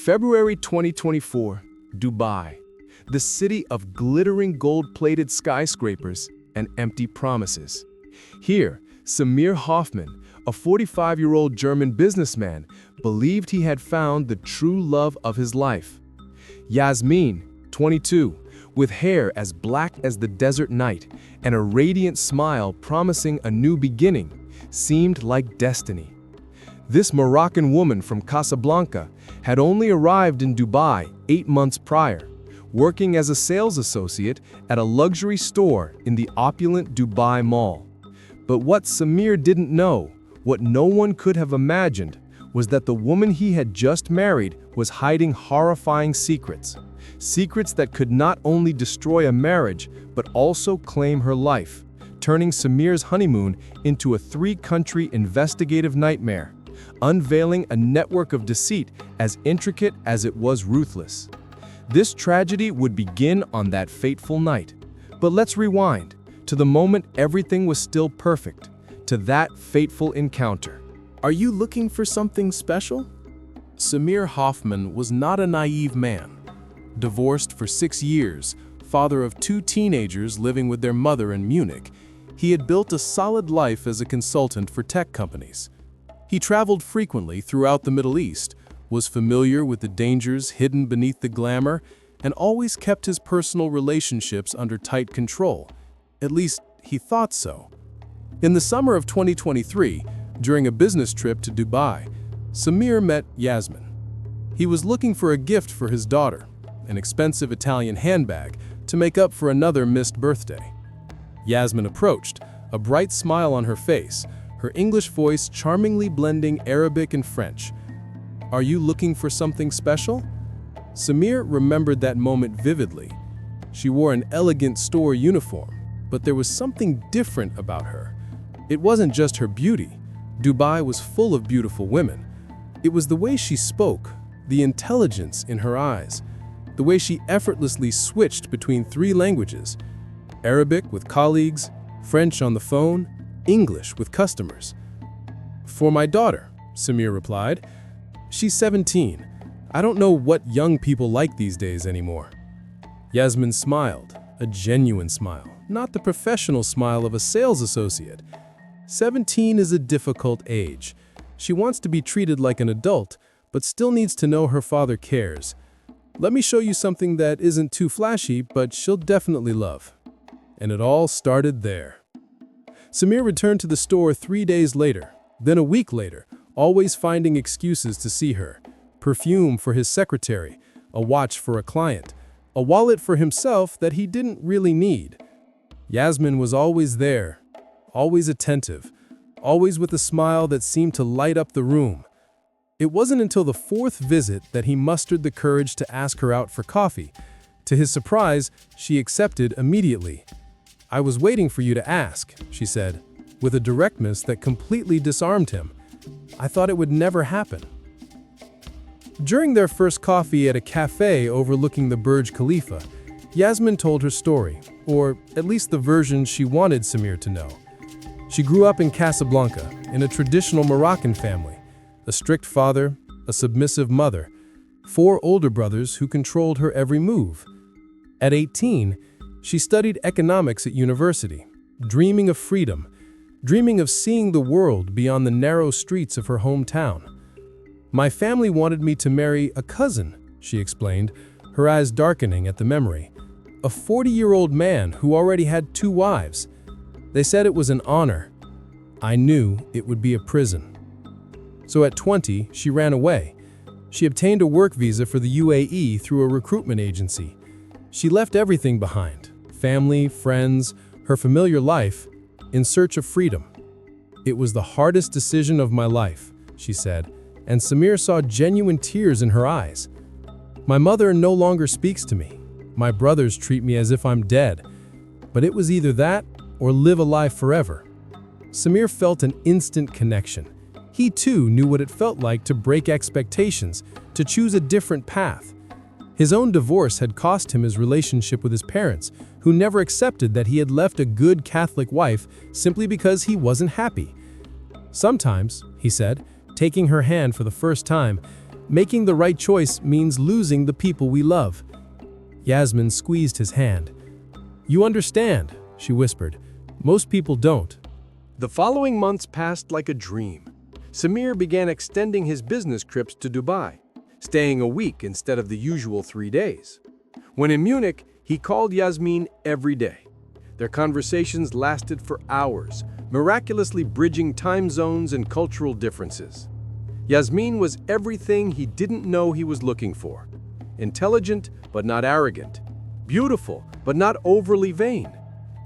February 2024, Dubai, the city of glittering gold-plated skyscrapers and empty promises. Here, Samir Hoffman, a 45-year-old German businessman, believed he had found the true love of his life. Yasmin, 22, with hair as black as the desert night and a radiant smile promising a new beginning, seemed like destiny. This Moroccan woman from Casablanca had only arrived in Dubai 8 months prior, working as a sales associate at a luxury store in the opulent Dubai Mall. But what Samir didn't know, what no one could have imagined, was that the woman he had just married was hiding horrifying secrets. Secrets that could not only destroy a marriage, but also claim her life, turning Samir's honeymoon into a 3-country investigative nightmare, unveiling a network of deceit as intricate as it was ruthless. This tragedy would begin on that fateful night. But let's rewind to the moment everything was still perfect, to that fateful encounter. Are you looking for something special? Samir Hoffman was not a naive man. Divorced for 6 years, father of 2 teenagers living with their mother in Munich, he had built a solid life as a consultant for tech companies. He traveled frequently throughout the Middle East, was familiar with the dangers hidden beneath the glamour, and always kept his personal relationships under tight control. At least, he thought so. In the summer of 2023, during a business trip to Dubai, Samir met Yasmin. He was looking for a gift for his daughter, an expensive Italian handbag, to make up for another missed birthday. Yasmin approached, a bright smile on her face, her English voice charmingly blending Arabic and French. "Are you looking for something special?" Samir remembered that moment vividly. She wore an elegant store uniform, but there was something different about her. It wasn't just her beauty. Dubai was full of beautiful women. It was the way she spoke, the intelligence in her eyes, the way she effortlessly switched between 3 languages: Arabic with colleagues, French on the phone, English with customers. "For my daughter," Samir replied. "She's 17. I don't know what young people like these days anymore." Yasmin smiled, a genuine smile, not the professional smile of a sales associate. 17 is a difficult age. She wants to be treated like an adult, but still needs to know her father cares. "Let me show you something that isn't too flashy, but she'll definitely love." And it all started there. Samir returned to the store 3 days later, then a week later, always finding excuses to see her. Perfume for his secretary, a watch for a client, a wallet for himself that he didn't really need. Yasmin was always there, always attentive, always with a smile that seemed to light up the room. It wasn't until the 4th visit that he mustered the courage to ask her out for coffee. To his surprise, she accepted immediately. "I was waiting for you to ask," she said, with a directness that completely disarmed him. "I thought it would never happen." During their first coffee at a cafe overlooking the Burj Khalifa, Yasmin told her story, or at least the version she wanted Samir to know. She grew up in Casablanca, in a traditional Moroccan family, a strict father, a submissive mother, 4 older brothers who controlled her every move. At 18, she studied economics at university, dreaming of freedom, dreaming of seeing the world beyond the narrow streets of her hometown. "My family wanted me to marry a cousin," she explained, her eyes darkening at the memory. "A 40-year-old man who already had 2 wives. They said it was an honor. I knew it would be a prison." So at 20, she ran away. She obtained a work visa for the UAE through a recruitment agency. She left everything behind: family, friends, her familiar life, in search of freedom. "It was the hardest decision of my life," she said, and Samir saw genuine tears in her eyes. "My mother no longer speaks to me. My brothers treat me as if I'm dead. But it was either that or live a life forever." Samir felt an instant connection. He too knew what it felt like to break expectations, to choose a different path. His own divorce had cost him his relationship with his parents, who never accepted that he had left a good Catholic wife simply because he wasn't happy. "Sometimes," he said, taking her hand for the first time, Making the right choice means losing the people we love. Yasmin squeezed his hand. You understand, she whispered. Most people don't. The following months passed like a dream. Samir began extending his business trips to Dubai, staying a week instead of the usual 3 days. When in Munich, he called Yasmin every day. Their conversations lasted for hours, miraculously bridging time zones and cultural differences. Yasmin was everything he didn't know he was looking for. Intelligent, but not arrogant. Beautiful, but not overly vain.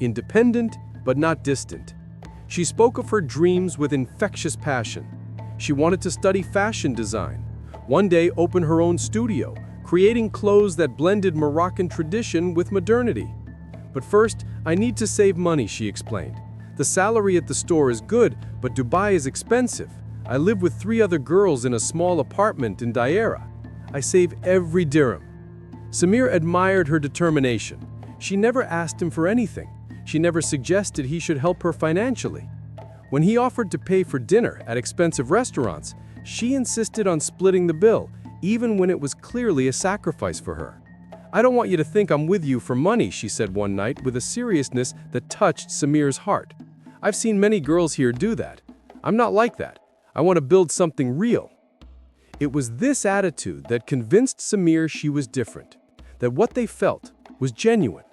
Independent, but not distant. She spoke of her dreams with infectious passion. She wanted to study fashion design. One day open her own studio, creating clothes that blended Moroccan tradition with modernity. But first, I need to save money, she explained. The salary at the store is good, but Dubai is expensive. I live with 3 other girls in a small apartment in Daira. I save every dirham. Samir admired her determination. She never asked him for anything. She never suggested he should help her financially. When he offered to pay for dinner at expensive restaurants, she insisted on splitting the bill, even when it was clearly a sacrifice for her. I don't want you to think I'm with you for money, she said one night with a seriousness that touched Samir's heart. I've seen many girls here do that. I'm not like that. I want to build something real. It was this attitude that convinced Samir she was different, that what they felt was genuine.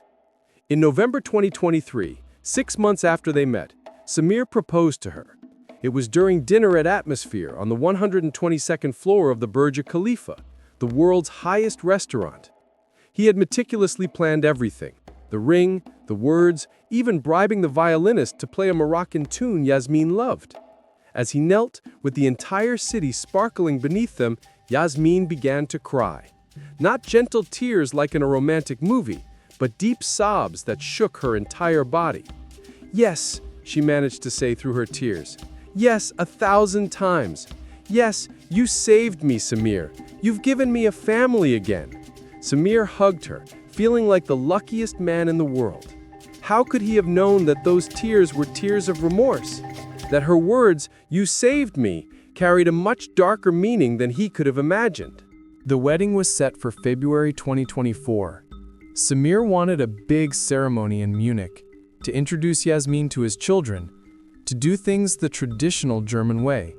In November 2023, 6 months after they met, Samir proposed to her. It was during dinner at Atmosphere on the 122nd floor of the Burj Khalifa, the world's highest restaurant. He had meticulously planned everything: the ring, the words, even bribing the violinist to play a Moroccan tune Yasmin loved. As he knelt, with the entire city sparkling beneath them, Yasmin began to cry. Not gentle tears like in a romantic movie, but deep sobs that shook her entire body. Yes, she managed to say through her tears. Yes, 1,000 times. Yes, you saved me, Samir. You've given me a family again. Samir hugged her, feeling like the luckiest man in the world. How could he have known that those tears were tears of remorse? That her words, "You saved me," carried a much darker meaning than he could have imagined. The wedding was set for February 2024. Samir wanted a big ceremony in Munich, to introduce Yasmin to his children, to do things the traditional German way.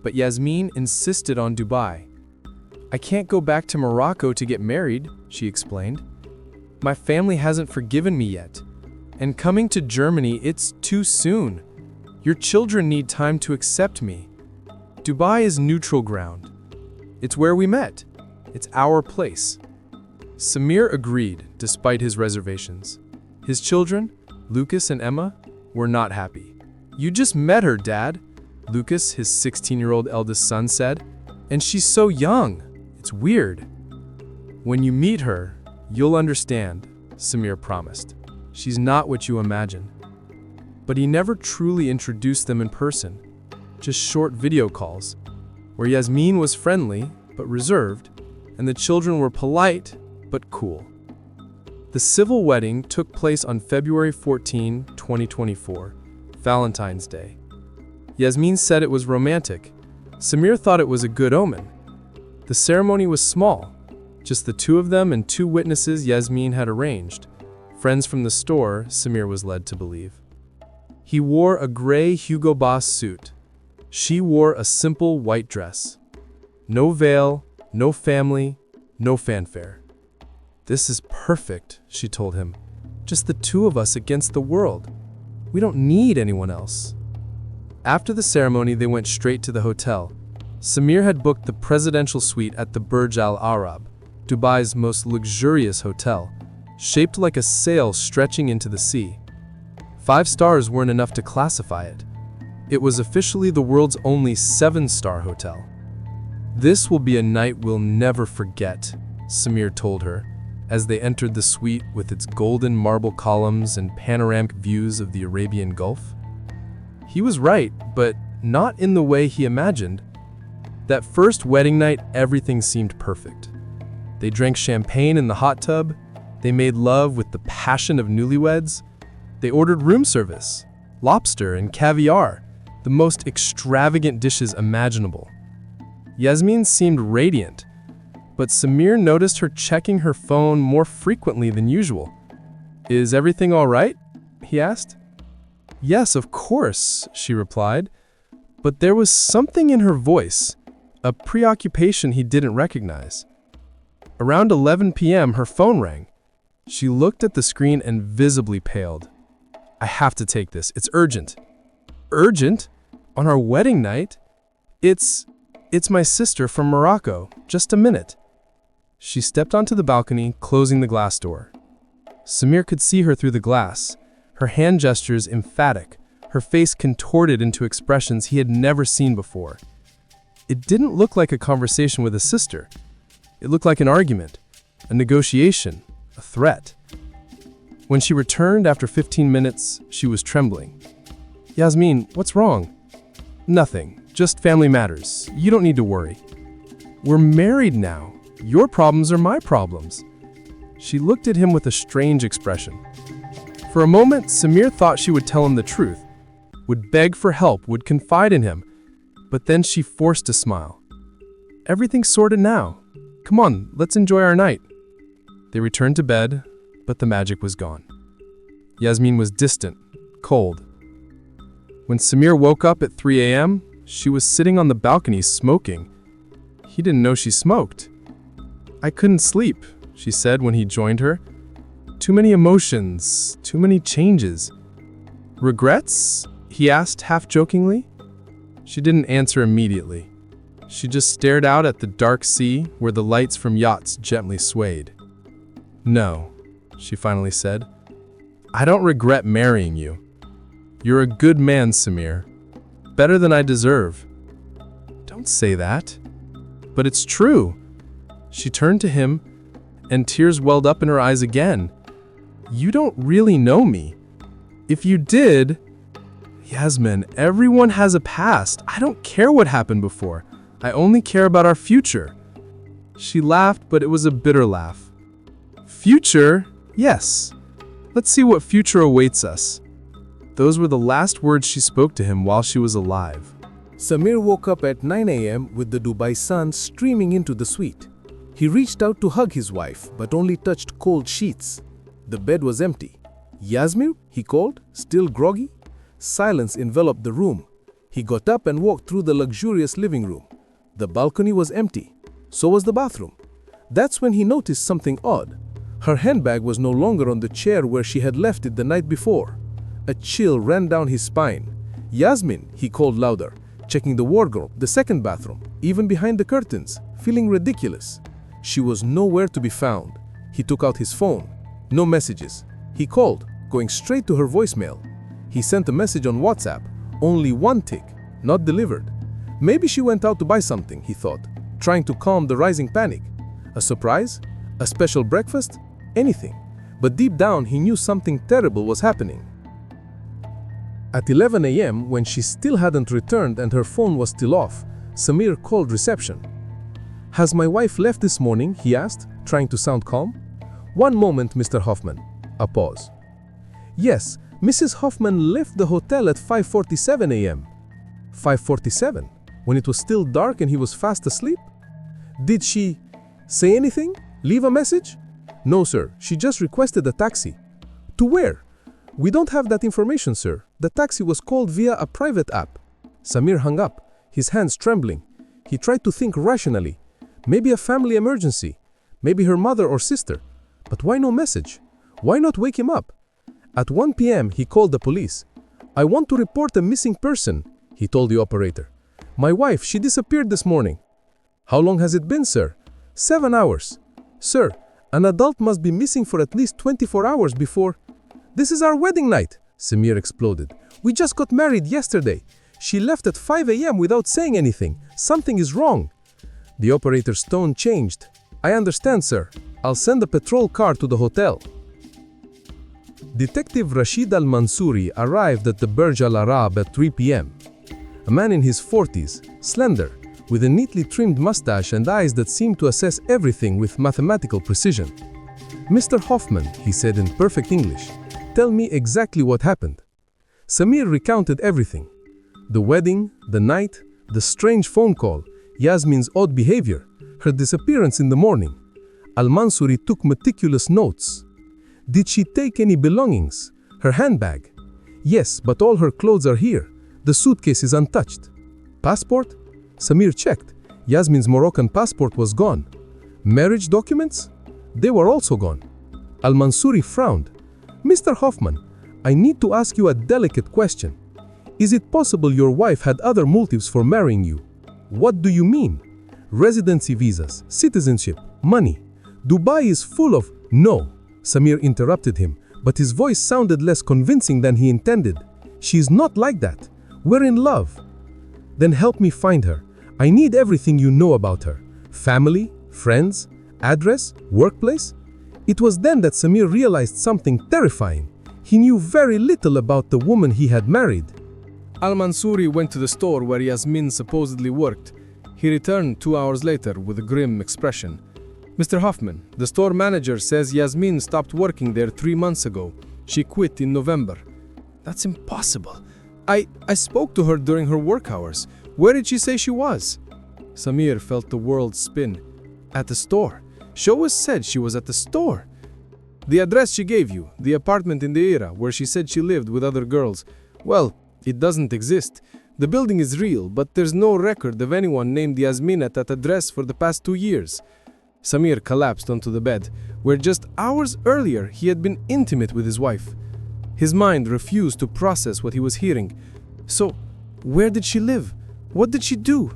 But Yasmin insisted on Dubai. I can't go back to Morocco to get married, she explained. My family hasn't forgiven me yet. And coming to Germany, it's too soon. Your children need time to accept me. Dubai is neutral ground. It's where we met. It's our place. Samir agreed, despite his reservations. His children, Lucas and Emma, were not happy. You just met her, Dad, Lucas, his 16-year-old eldest son, said. And she's so young. It's weird. When you meet her, you'll understand, Samir promised. She's not what you imagine. But he never truly introduced them in person, just short video calls, where Yasmin was friendly but reserved, and the children were polite but cool. The civil wedding took place on February 14, 2024, Valentine's Day. Yasmin said it was romantic. Samir thought it was a good omen. The ceremony was small, just the 2 of them and 2 witnesses Yasmin had arranged, friends from the store, Samir was led to believe. He wore a gray Hugo Boss suit. She wore a simple white dress. No veil, no family, no fanfare. This is perfect, she told him. Just the 2 of us against the world. We don't need anyone else. After the ceremony, they went straight to the hotel. Samir had booked the presidential suite at the Burj Al Arab, Dubai's most luxurious hotel, shaped like a sail stretching into the sea. 5 stars weren't enough to classify it. It was officially the world's only 7-star hotel. This will be a night we'll never forget, Samir told her, as they entered the suite with its golden marble columns and panoramic views of the Arabian Gulf. He was right, but not in the way he imagined. That first wedding night, everything seemed perfect. They drank champagne in the hot tub. They made love with the passion of newlyweds. They ordered room service, lobster and caviar, the most extravagant dishes imaginable. Yasmin seemed radiant, but Samir noticed her checking her phone more frequently than usual. "Is everything all right?" he asked. "Yes, of course," she replied, but there was something in her voice, a preoccupation he didn't recognize. Around 11 p.m., her phone rang. She looked at the screen and visibly paled. "I have to take this. It's urgent." "Urgent? On our wedding night? It's my sister from Morocco. Just a minute." She stepped onto the balcony, closing the glass door. Samir could see her through the glass, her hand gestures emphatic, her face contorted into expressions he had never seen before. It didn't look like a conversation with a sister. It looked like an argument, a negotiation, a threat. When she returned after 15 minutes, she was trembling. "Yasmin, what's wrong?" "Nothing, just family matters. You don't need to worry." "We're married now. Your problems are my problems." She looked at him with a strange expression. For a moment, Samir thought she would tell him the truth, would beg for help, would confide in him, but then she forced a smile. "Everything's sorted now. Come on, let's enjoy our night." They returned to bed, but the magic was gone. Yasmin was distant, cold. When Samir woke up at 3 a.m., she was sitting on the balcony smoking. He didn't know she smoked. "I couldn't sleep," she said when he joined her. "Too many emotions, too many changes." "Regrets?" he asked half-jokingly. She didn't answer immediately. She just stared out at the dark sea where the lights from yachts gently swayed. "No," she finally said. "I don't regret marrying you. You're a good man, Samir. Better than I deserve." "Don't say that." "But it's true." She turned to him, and tears welled up in her eyes again. "You don't really know me. If you did..." "Yasmin, everyone has a past. I don't care what happened before. I only care about our future." She laughed, but it was a bitter laugh. "Future? Yes. Let's see what future awaits us." Those were the last words she spoke to him while she was alive. Samir woke up at 9 a.m. with the Dubai sun streaming into the suite. He reached out to hug his wife, but only touched cold sheets. The bed was empty. "Yasmin?" he called, still groggy. Silence enveloped the room. He got up and walked through the luxurious living room. The balcony was empty. So was the bathroom. That's when he noticed something odd. Her handbag was no longer on the chair where she had left it the night before. A chill ran down his spine. "Yasmin," he called louder, checking the wardrobe, the second bathroom, even behind the curtains, feeling ridiculous. She was nowhere to be found. He took out his phone. No messages. He called, going straight to her voicemail. He sent a message on WhatsApp. Only one tick, not delivered. Maybe she went out to buy something, he thought, trying to calm the rising panic. A surprise? A special breakfast? Anything. But deep down, he knew something terrible was happening. At 11 a.m., when she still hadn't returned and her phone was still off, Samir called reception. "Has my wife left this morning?" he asked, trying to sound calm. "One moment, Mr. Hoffman." A pause. "Yes, Mrs. Hoffman left the hotel at 5:47 a.m. 5:47? When it was still dark and he was fast asleep? Did she say anything? Leave a message?" "No, sir. She just requested a taxi." "To where?" "We don't have that information, sir. The taxi was called via a private app." Samir hung up, his hands trembling. He tried to think rationally. Maybe a family emergency. Maybe her mother or sister. But why no message? Why not wake him up? At 1 p.m., he called the police. "I want to report a missing person," he told the operator. "My wife, she disappeared this morning." "How long has it been, sir?" 7 hours. "Sir, an adult must be missing for at least 24 hours before..." "This is our wedding night," Samir exploded. "We just got married yesterday. She left at 5 a.m. without saying anything. Something is wrong." The operator's tone changed. "I understand, sir. I'll send a patrol car to the hotel." Detective Rashid Al-Mansouri arrived at the Burj Al Arab at 3 p.m. A man in his 40s, slender, with a neatly trimmed mustache and eyes that seemed to assess everything with mathematical precision. "Mr. Hoffman," he said in perfect English, "tell me exactly what happened." Samir recounted everything. The wedding, the night, the strange phone call. Yasmin's odd behavior, her disappearance in the morning. Al-Mansouri took meticulous notes. Did she take any belongings? Her handbag? Yes, but all her clothes are here. The suitcase is untouched. Passport? Samir checked. Yasmin's Moroccan passport was gone. Marriage documents? They were also gone. Al-Mansouri frowned. Mr. Hoffman, I need to ask you a delicate question. Is it possible your wife had other motives for marrying you? What do you mean? Residency visas, citizenship, money. Dubai is full of... No, Samir interrupted him, but his voice sounded less convincing than he intended. She's not like that. We're in love. Then help me find her. I need everything you know about her. Family, friends, address, workplace. It was then that Samir realized something terrifying. He knew very little about the woman he had married. Al-Mansouri went to the store where Yasmin supposedly worked. He returned 2 hours later with a grim expression. Mr. Hoffman, the store manager says Yasmin stopped working there 3 months ago. She quit in November. That's impossible. I spoke to her during her work hours. Where did she say she was? Samir felt the world spin. At the store. She always said she was at the store. The address she gave you, the apartment in the era where she said she lived with other girls, well, it doesn't exist. The building is real, but there's no record of anyone named Yasmin at that address for the past 2 years. Samir collapsed onto the bed, where just hours earlier he had been intimate with his wife. His mind refused to process what he was hearing. So, where did she live? What did she do?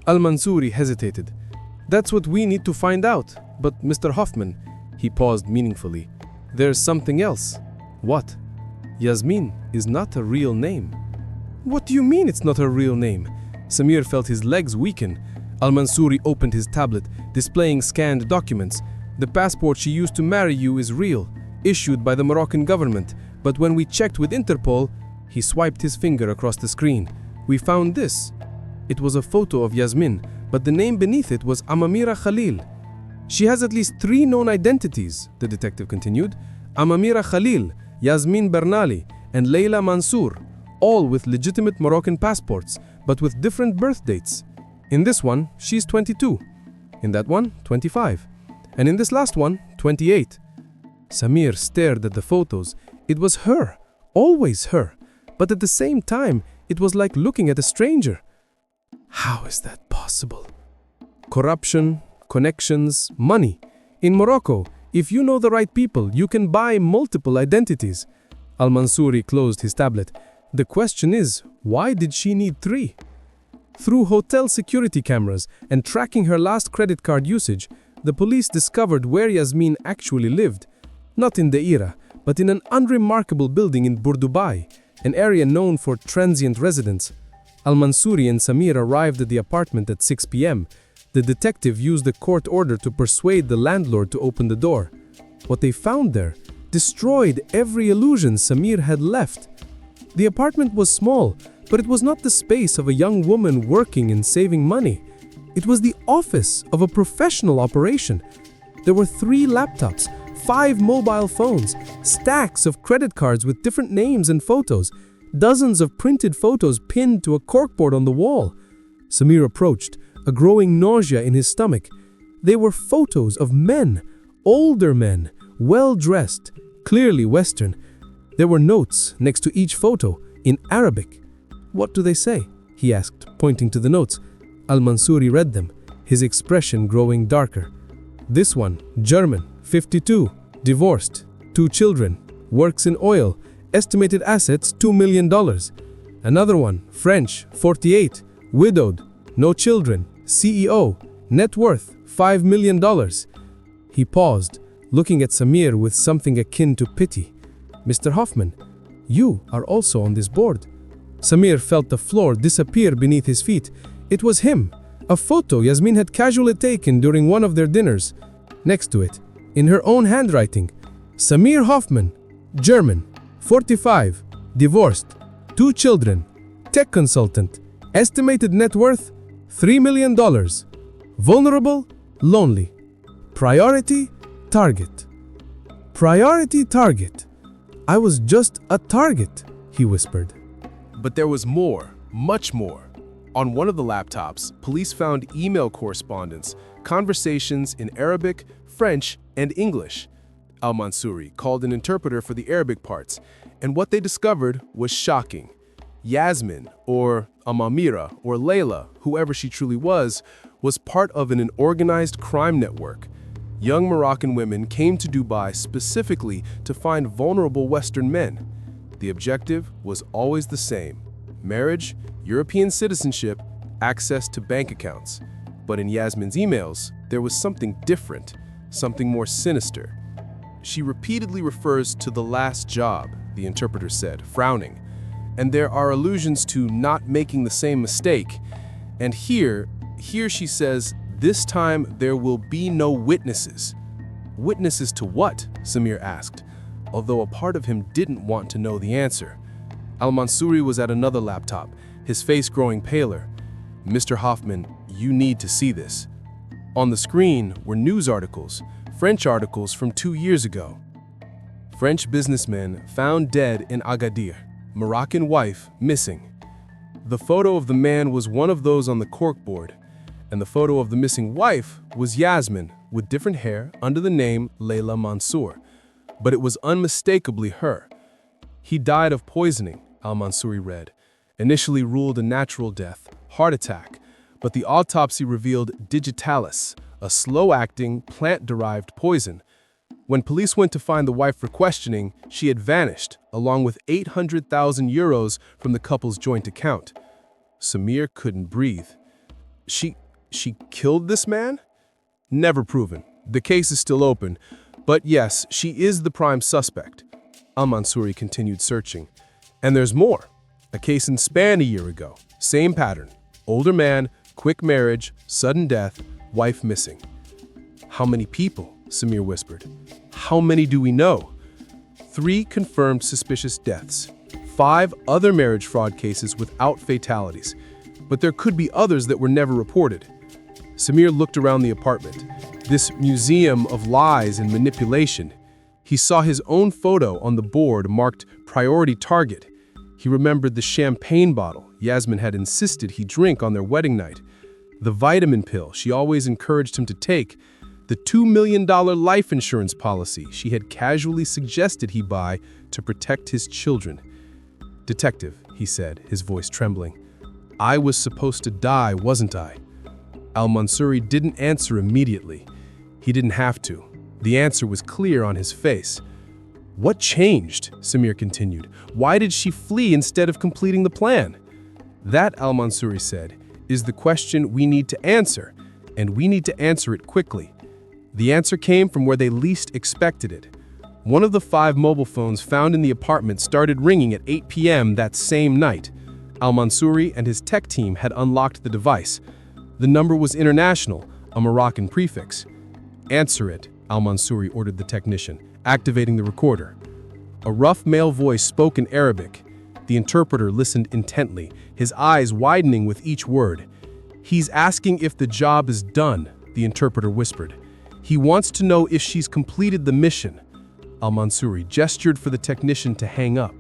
Al-Mansouri hesitated. That's what we need to find out. But Mr. Hoffman, he paused meaningfully. There's something else. What? Yasmin is not a real name. What do you mean it's not her real name? Samir felt his legs weaken. Al-Mansouri opened his tablet, displaying scanned documents. The passport she used to marry you is real, issued by the Moroccan government. But when we checked with Interpol, he swiped his finger across the screen. We found this. It was a photo of Yasmin, but the name beneath it was Amamira Khalil. She has at least 3 known identities, the detective continued. Amamira Khalil, Yasmin Bernali, and Leila Mansour, all with legitimate Moroccan passports, but with different birth dates. In this one, she's 22. In that one, 25. And in this last one, 28. Samir stared at the photos. It was her, always her. But at the same time, it was like looking at a stranger. How is that possible? Corruption, connections, money. In Morocco, if you know the right people, you can buy multiple identities. Al-Mansouri closed his tablet. The question is, why did she need 3? Through hotel security cameras and tracking her last credit card usage, the police discovered where Yasmin actually lived. Not in the era, but in an unremarkable building in Bourdubai, an area known for transient residents. Al-Mansouri and Samir arrived at the apartment at 6 p.m. The detective used a court order to persuade the landlord to open the door. What they found there destroyed every illusion Samir had left. The apartment was small, but it was not the space of a young woman working and saving money. It was the office of a professional operation. There were 3 laptops, 5 mobile phones, stacks of credit cards with different names and photos, dozens of printed photos pinned to a corkboard on the wall. Samir approached, a growing nausea in his stomach. They were photos of men, older men, well-dressed, clearly Western. There were notes next to each photo in Arabic. What do they say? He asked, pointing to the notes. Al-Mansouri read them, his expression growing darker. This one, German, 52, divorced, 2 children, works in oil, estimated assets $2 million. Another one, French, 48, widowed, no children, CEO, net worth $5 million. He paused, looking at Samir with something akin to pity. Mr. Hoffman, you are also on this board. Samir felt the floor disappear beneath his feet. It was him, a photo Yasmin had casually taken during one of their dinners. Next to it, in her own handwriting, Samir Hoffman, German, 45, divorced, 2 children, tech consultant, estimated net worth $3 million, vulnerable, lonely, priority, target. Priority target. I was just a target, he whispered. But there was more, much more. On one of the laptops, police found email correspondence, conversations in Arabic, French, and English. Al-Mansouri called an interpreter for the Arabic parts, and what they discovered was shocking. Yasmin, or Amamira, or Layla, whoever she truly was part of an organized crime network. Young Moroccan women came to Dubai specifically to find vulnerable Western men. The objective was always the same: marriage, European citizenship, access to bank accounts. But in Yasmin's emails, there was something different, something more sinister. She repeatedly refers to the last job, the interpreter said, frowning. And there are allusions to not making the same mistake. And here she says, this time there will be no witnesses. Witnesses to what? Samir asked, although a part of him didn't want to know the answer. Al-Mansouri was at another laptop, his face growing paler. Mr. Hoffman, you need to see this. On the screen were news articles, French articles from 2 years ago. French businessman found dead in Agadir, Moroccan wife missing. The photo of the man was one of those on the corkboard, and the photo of the missing wife was Yasmin, with different hair under the name Layla Mansour. But it was unmistakably her. He died of poisoning, Al-Mansouri read. Initially ruled a natural death, heart attack, but the autopsy revealed digitalis, a slow-acting, plant-derived poison. When police went to find the wife for questioning, she had vanished, along with 800,000 euros from the couple's joint account. Samir couldn't breathe. She killed this man? Never proven. The case is still open. But yes, she is the prime suspect. Al-Mansouri continued searching. And there's more. A case in Spain a year ago. Same pattern. Older man, quick marriage, sudden death, wife missing. How many people? Samir whispered. How many do we know? 3 confirmed suspicious deaths. 5 other marriage fraud cases without fatalities. But there could be others that were never reported. Samir looked around the apartment. This museum of lies and manipulation. He saw his own photo on the board marked priority target. He remembered the champagne bottle Yasmin had insisted he drink on their wedding night, the vitamin pill she always encouraged him to take, the $2 million life insurance policy she had casually suggested he buy to protect his children. "Detective," he said, his voice trembling, "I was supposed to die, wasn't I?" Al-Mansouri didn't answer immediately. He didn't have to. The answer was clear on his face. "What changed?" Samir continued. "Why did she flee instead of completing the plan?" "That," Al-Mansouri said, "is the question we need to answer, and we need to answer it quickly." The answer came from where they least expected it. One of the 5 mobile phones found in the apartment started ringing at 8 p.m. that same night. Al-Mansouri and his tech team had unlocked the device. The number was international, a Moroccan prefix. "Answer it," Al-Mansouri ordered the technician, activating the recorder. A rough male voice spoke in Arabic. The interpreter listened intently, his eyes widening with each word. "He's asking if the job is done," the interpreter whispered. "He wants to know if she's completed the mission." Al-Mansouri gestured for the technician to hang up.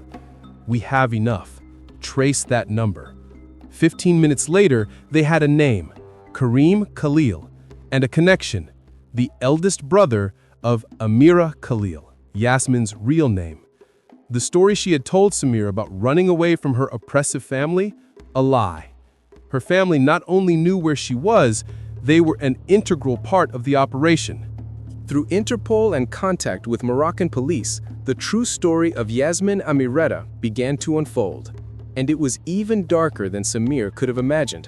"We have enough. Trace that number." 15 minutes later, they had a name, Karim Khalil, and a connection, the eldest brother of Amira Khalil, Yasmin's real name. The story she had told Samir about running away from her oppressive family? A lie. Her family not only knew where she was, they were an integral part of the operation. Through Interpol and contact with Moroccan police, the true story of Yasmin Amiretta began to unfold. And it was even darker than Samir could have imagined.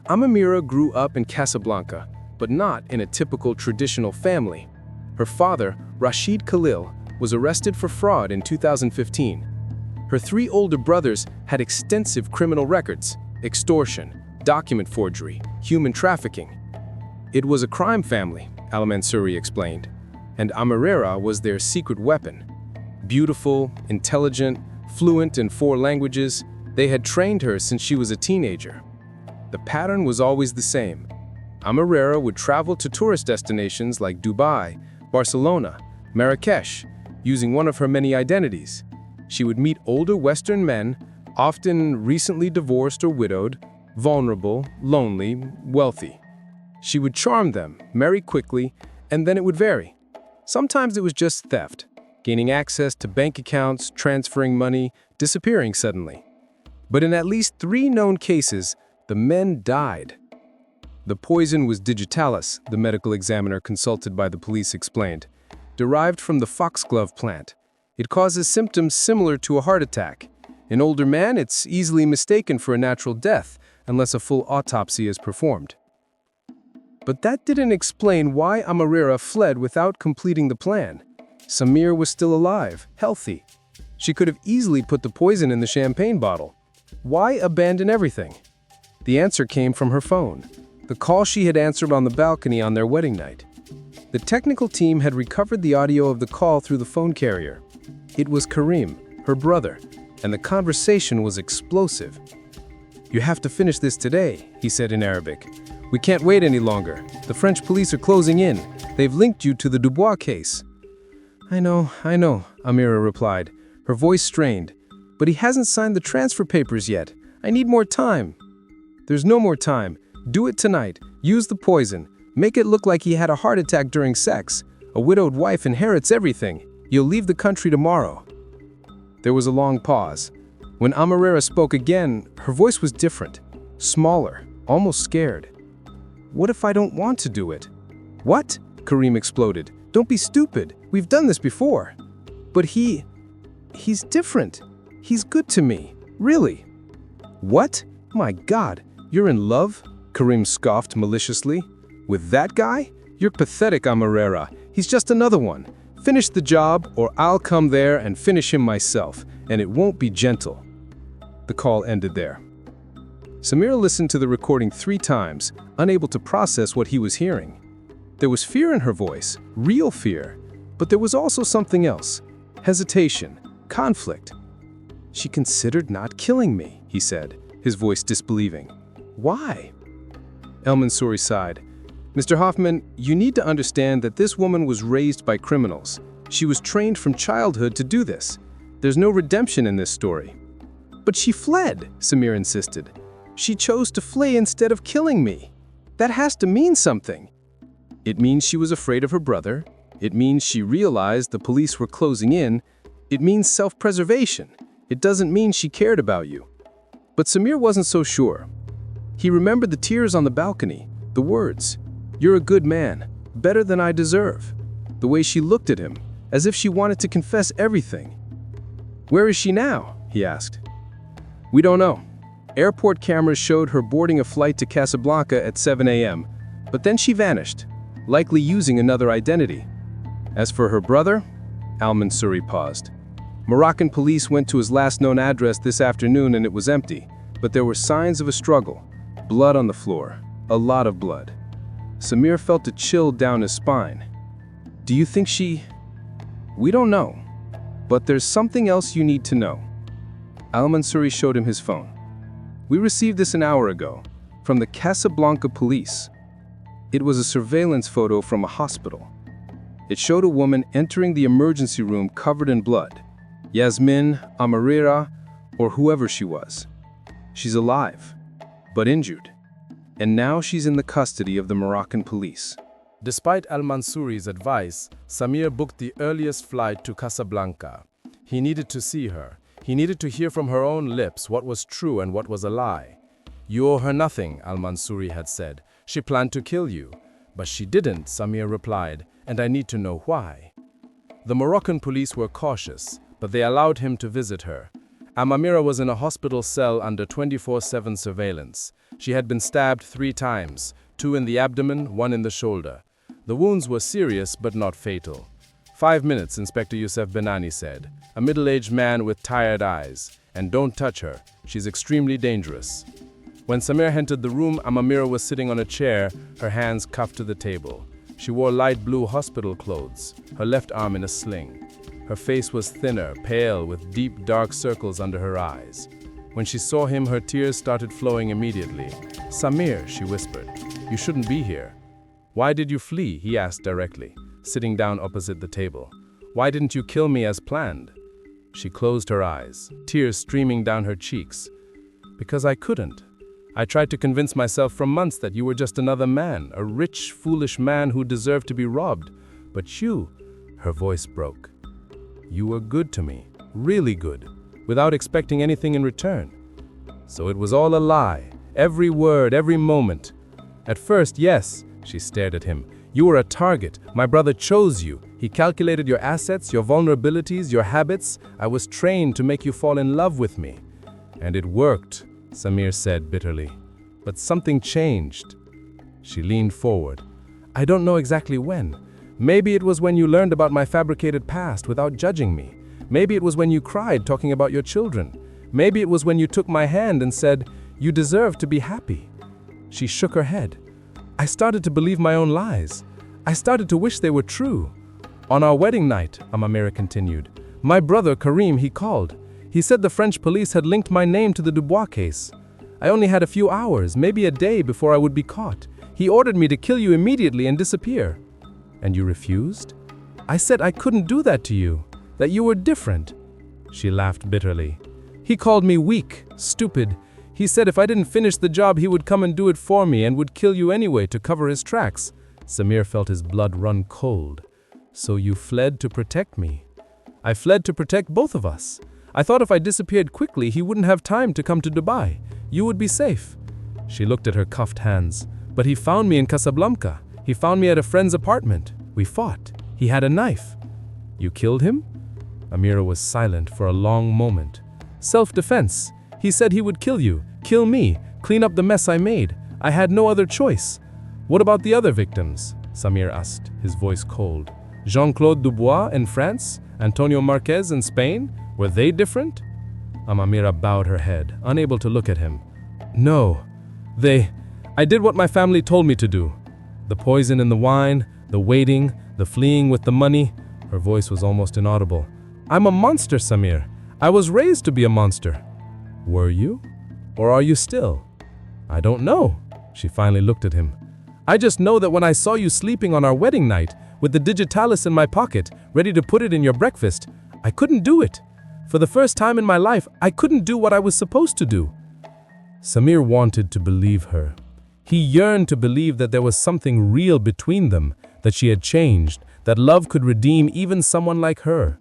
Amamira grew up in Casablanca, but not in a typical traditional family. Her father, Rashid Khalil, was arrested for fraud in 2015. Her 3 older brothers had extensive criminal records: extortion, document forgery, human trafficking. It was a crime family, Al-Mansouri explained, and Amirera was their secret weapon. Beautiful, intelligent, fluent in 4 languages, they had trained her since she was a teenager. The pattern was always the same. Amirera would travel to tourist destinations like Dubai, Barcelona, Marrakesh, using one of her many identities. She would meet older Western men, often recently divorced or widowed, vulnerable, lonely, wealthy. She would charm them, marry quickly, and then it would vary. Sometimes it was just theft, gaining access to bank accounts, transferring money, disappearing suddenly. But in at least 3 known cases, the men died. The poison was digitalis, the medical examiner consulted by the police explained, derived from the foxglove plant. It causes symptoms similar to a heart attack. In older men, it's easily mistaken for a natural death unless a full autopsy is performed. But that didn't explain why Amarera fled without completing the plan. Samir was still alive, healthy. She could have easily put the poison in the champagne bottle. Why abandon everything? The answer came from her phone, the call she had answered on the balcony on their wedding night. The technical team had recovered the audio of the call through the phone carrier. It was Karim, her brother, and the conversation was explosive. "You have to finish this today," he said in Arabic. "We can't wait any longer. The French police are closing in. They've linked you to the Dubois case." I know, Amira replied, her voice strained. "But he hasn't signed the transfer papers yet. I need more time." "There's no more time. Do it tonight. Use the poison. Make it look like he had a heart attack during sex. A widowed wife inherits everything. You'll leave the country tomorrow." There was a long pause. When Amarera spoke again, her voice was different, smaller, almost scared. "What if I don't want to do it?" "What?" Karim exploded. "Don't be stupid. We've done this before." "But he's different. He's good to me. Really." "What? My God, you're in love?" Karim scoffed maliciously. "With that guy? You're pathetic, Amarera. He's just another one. Finish the job, or I'll come there and finish him myself, and it won't be gentle." The call ended there. Samir listened to the recording 3 times, unable to process what he was hearing. There was fear in her voice, real fear, but there was also something else: hesitation, conflict. "She considered not killing me," he said, his voice disbelieving. "Why?" El Mansouri sighed. "Mr. Hoffman, you need to understand that this woman was raised by criminals. She was trained from childhood to do this. There's no redemption in this story." "But she fled," Samir insisted. "She chose to flee instead of killing me. That has to mean something." "It means she was afraid of her brother. It means she realized the police were closing in. It means self-preservation. It doesn't mean she cared about you." But Samir wasn't so sure. He remembered the tears on the balcony, the words, "You're a good man, better than I deserve." The way she looked at him, as if she wanted to confess everything. "Where is she now?" he asked. "We don't know. Airport cameras showed her boarding a flight to Casablanca at 7 a.m., but then she vanished, likely using another identity. As for her brother," Al-Mansouri paused. "Moroccan police went to his last known address this afternoon and it was empty, but there were signs of a struggle. Blood on the floor, a lot of blood." Samir felt a chill down his spine. "Do you think she—" "We don't know, but there's something else you need to know." Al-Mansouri showed him his phone. "We received this an hour ago, from the Casablanca police. It was a surveillance photo from a hospital. It showed a woman entering the emergency room covered in blood. Yasmin, Amarera, or whoever she was. She's alive, but injured. And now she's in the custody of the Moroccan police." Despite Al-Mansouri's advice, Samir booked the earliest flight to Casablanca. He needed to see her. He needed to hear from her own lips what was true and what was a lie. "You owe her nothing," Al-Mansouri had said. "She planned to kill you." "But she didn't," Samir replied, "and I need to know why." The Moroccan police were cautious, but they allowed him to visit her. Amamira was in a hospital cell under 24/7 surveillance. She had been stabbed 3 times, 2 in the abdomen, 1 in the shoulder. The wounds were serious but not fatal. 5 minutes, Inspector Youssef Benani said, a middle-aged man with tired eyes. "And don't touch her. She's extremely dangerous." When Samir entered the room, Amamira was sitting on a chair, her hands cuffed to the table. She wore light blue hospital clothes, her left arm in a sling. Her face was thinner, pale, with deep, dark circles under her eyes. When she saw him, her tears started flowing immediately. "Samir," she whispered, "you shouldn't be here." "Why did you flee?" he asked directly, sitting down opposite the table. "Why didn't you kill me as planned?" She closed her eyes, tears streaming down her cheeks. "Because I couldn't. I tried to convince myself for months that you were just another man, a rich, foolish man who deserved to be robbed. But you," her voice broke, "you were good to me, really good, without expecting anything in return. So it was all a lie, every word, every moment. At first, yes," she stared at him, "you were a target. My brother chose you. He calculated your assets, your vulnerabilities, your habits. I was trained to make you fall in love with me." "And it worked," Samir said bitterly. "But something changed." She leaned forward. "I don't know exactly when. Maybe it was when you learned about my fabricated past without judging me. Maybe it was when you cried talking about your children. Maybe it was when you took my hand and said, 'You deserve to be happy.'" She shook her head. "I started to believe my own lies. I started to wish they were true. On our wedding night," Amamira continued, "my brother Karim, he called. He said the French police had linked my name to the Dubois case. I only had a few hours, maybe a day, before I would be caught. He ordered me to kill you immediately and disappear." "And you refused?" "I said I couldn't do that to you, that you were different." She laughed bitterly. "He called me weak, stupid. He said if I didn't finish the job, he would come and do it for me and would kill you anyway to cover his tracks." Samir felt his blood run cold. "So you fled to protect me?" "I fled to protect both of us. I thought if I disappeared quickly, he wouldn't have time to come to Dubai. You would be safe." She looked at her cuffed hands. "But he found me in Casablanca. He found me at a friend's apartment. We fought. He had a knife." "You killed him?" Amira was silent for a long moment. "Self-defense. He said he would kill you, kill me, clean up the mess I made. I had no other choice." "What about the other victims?" Samir asked, his voice cold. "Jean-Claude Dubois in France? Antonio Marquez in Spain? Were they different?" Amamira bowed her head, unable to look at him. "No. I did what my family told me to do. The poison in the wine, the waiting, the fleeing with the money." Her voice was almost inaudible. "I'm a monster, Samir. I was raised to be a monster." "Were you? Or are you still?" "I don't know." She finally looked at him. "I just know that when I saw you sleeping on our wedding night, with the digitalis in my pocket, ready to put it in your breakfast, I couldn't do it. For the first time in my life, I couldn't do what I was supposed to do." Samir wanted to believe her. He yearned to believe that there was something real between them, that she had changed, that love could redeem even someone like her.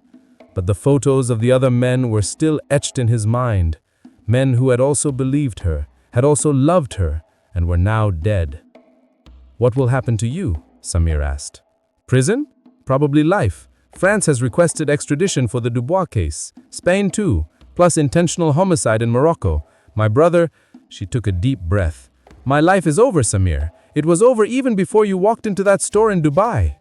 But the photos of the other men were still etched in his mind. Men who had also believed her, had also loved her, and were now dead. "What will happen to you?" Samir asked. "Prison? Probably life. France has requested extradition for the Dubois case. Spain too, plus intentional homicide in Morocco. My brother..." She took a deep breath. "My life is over, Samir. It was over even before you walked into that store in Dubai."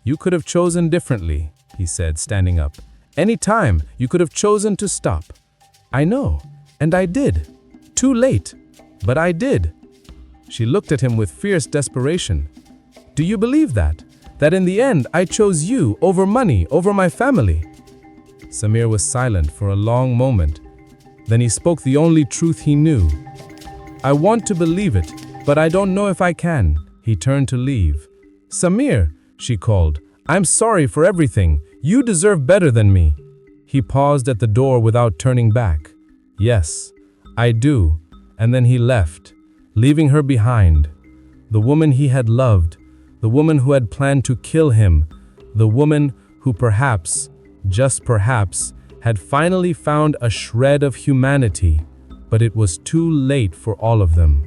"You could have chosen differently," he said, standing up. "Any time, you could have chosen to stop." "I know, and I did. Too late, but I did." She looked at him with fierce desperation. "Do you believe that? That in the end, I chose you over money, over my family?" Samir was silent for a long moment. Then he spoke the only truth he knew. "I want to believe it, but I don't know if I can." He turned to leave. "Samir," she called, "I'm sorry for everything. You deserve better than me." He paused at the door without turning back. "Yes, I do." And then he left, leaving her behind. The woman he had loved, the woman who had planned to kill him, the woman who perhaps, just perhaps, had finally found a shred of humanity, but it was too late for all of them.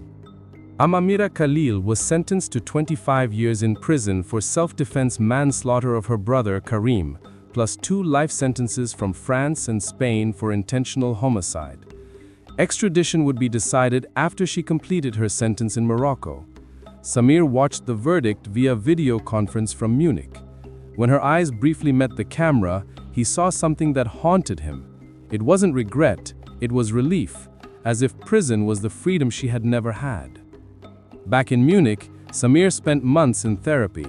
Amamira Khalil was sentenced to 25 years in prison for self-defense manslaughter of her brother Karim, plus 2 life sentences from France and Spain for intentional homicide. Extradition would be decided after she completed her sentence in Morocco. Samir watched the verdict via video conference from Munich. When her eyes briefly met the camera, he saw something that haunted him. It wasn't regret, it was relief, as if prison was the freedom she had never had. Back in Munich, Samir spent months in therapy.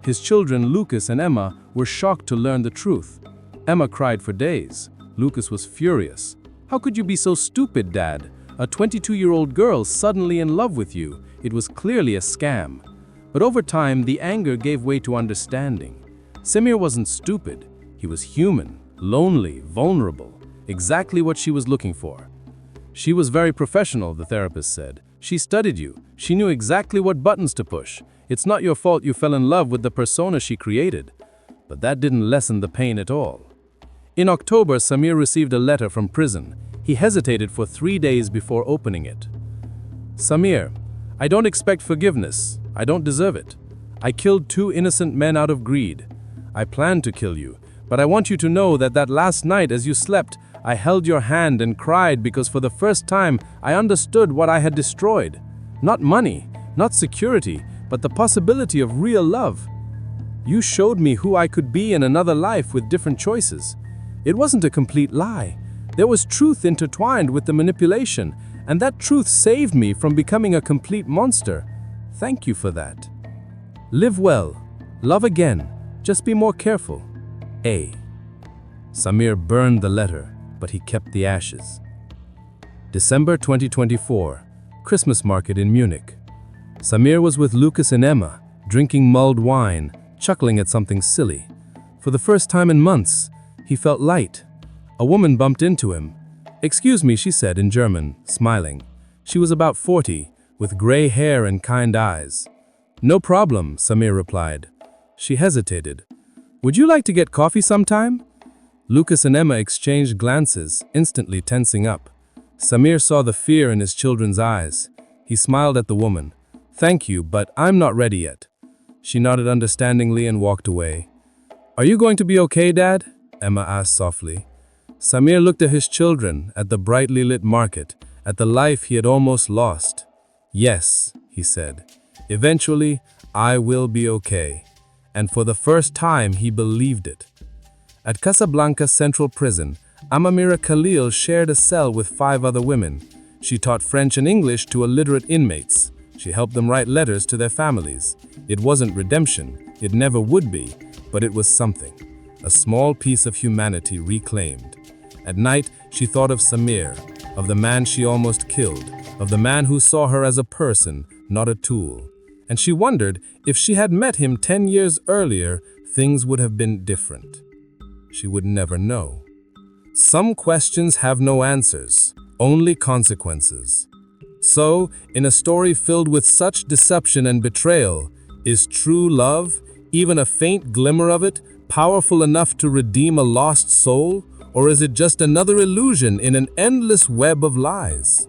His children, Lucas and Emma, were shocked to learn the truth. Emma cried for days. Lucas was furious. "How could you be so stupid, Dad? A 22-year-old girl suddenly in love with you. It was clearly a scam." But over time, the anger gave way to understanding. Samir wasn't stupid. He was human, lonely, vulnerable, exactly what she was looking for. She was very professional, the therapist said. She studied you. She knew exactly what buttons to push. It's not your fault you fell in love with the persona she created. But that didn't lessen the pain at all. In October, Samir received a letter from prison. He hesitated for 3 days before opening it. Samir, I don't expect forgiveness. I don't deserve it. I killed 2 innocent men out of greed. I planned to kill you, but I want you to know that last night as you slept, I held your hand and cried because for the first time I understood what I had destroyed. Not money, not security, but the possibility of real love. You showed me who I could be in another life with different choices. It wasn't a complete lie. There was truth intertwined with the manipulation, and that truth saved me from becoming a complete monster. Thank you for that. Live well. Love again. Just be more careful. A. Samir burned the letter, but he kept the ashes. December 2024, Christmas market in Munich. Samir was with Lucas and Emma, drinking mulled wine, chuckling at something silly. For the first time in months, he felt light. A woman bumped into him. "Excuse me," she said in German, smiling. She was about 40, with gray hair and kind eyes. "No problem," Samir replied. She hesitated. "Would you like to get coffee sometime?" Lucas and Emma exchanged glances, instantly tensing up. Samir saw the fear in his children's eyes. He smiled at the woman. "Thank you, but I'm not ready yet." She nodded understandingly and walked away. "Are you going to be okay, Dad?" Emma asked softly. Samir looked at his children, at the brightly lit market, at the life he had almost lost. "Yes," he said. "Eventually, I will be okay." And for the first time, he believed it. At Casablanca Central Prison, Amamira Khalil shared a cell with 5 other women. She taught French and English to illiterate inmates. She helped them write letters to their families. It wasn't redemption, it never would be, but it was something. A small piece of humanity reclaimed. At night, she thought of Samir, of the man she almost killed, of the man who saw her as a person, not a tool. And she wondered if she had met him 10 years earlier, things would have been different. She would never know. Some questions have no answers, only consequences. So, in a story filled with such deception and betrayal, is true love, even a faint glimmer of it, powerful enough to redeem a lost soul? Or is it just another illusion in an endless web of lies?